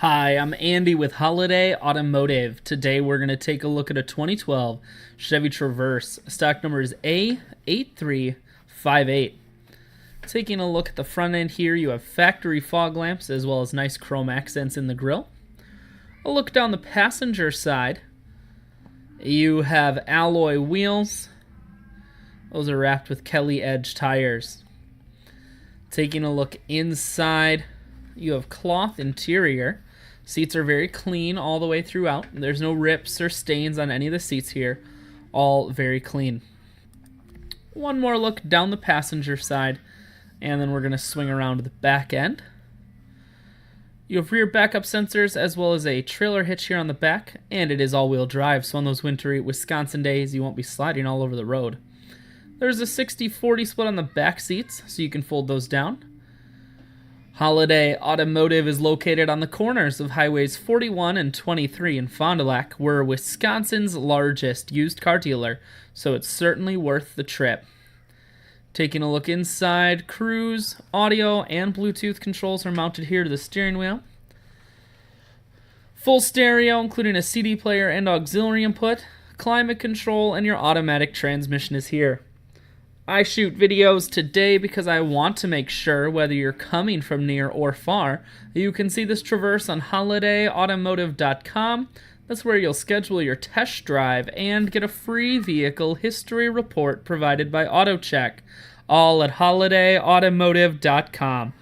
Hi, I'm Andy with Holiday Automotive. Today we're going to take a look at a 2012 Chevy Traverse. Stock number is A8358. Taking a look at the front end here, you have factory fog lamps as well as nice chrome accents in the grille. A look down the passenger side, you have alloy wheels. Those are wrapped with Kelly Edge tires. Taking a look inside, you have cloth interior. Seats are very clean all the way throughout. There's no rips or stains on any of the seats here. All very clean. One more look down the passenger side, and then we're going to swing around to the back end. You have rear backup sensors as well as a trailer hitch here on the back, and it is all-wheel drive, so on those wintry Wisconsin days, you won't be sliding all over the road. There's a 60-40 split on the back seats, so you can fold those down. Holiday Automotive is located on the corners of Highways 41 and 23 in Fond du Lac. We're Wisconsin's largest used car dealer, so it's certainly worth the trip. Taking a look inside, cruise, audio, and Bluetooth controls are mounted here to the steering wheel. Full stereo, including a CD player and auxiliary input. Climate control and your automatic transmission is here. I shoot videos today because I want to make sure, whether you're coming from near or far, you can see this Traverse on holidayautomotive.com. That's where you'll schedule your test drive and get a free vehicle history report provided by AutoCheck, all at holidayautomotive.com.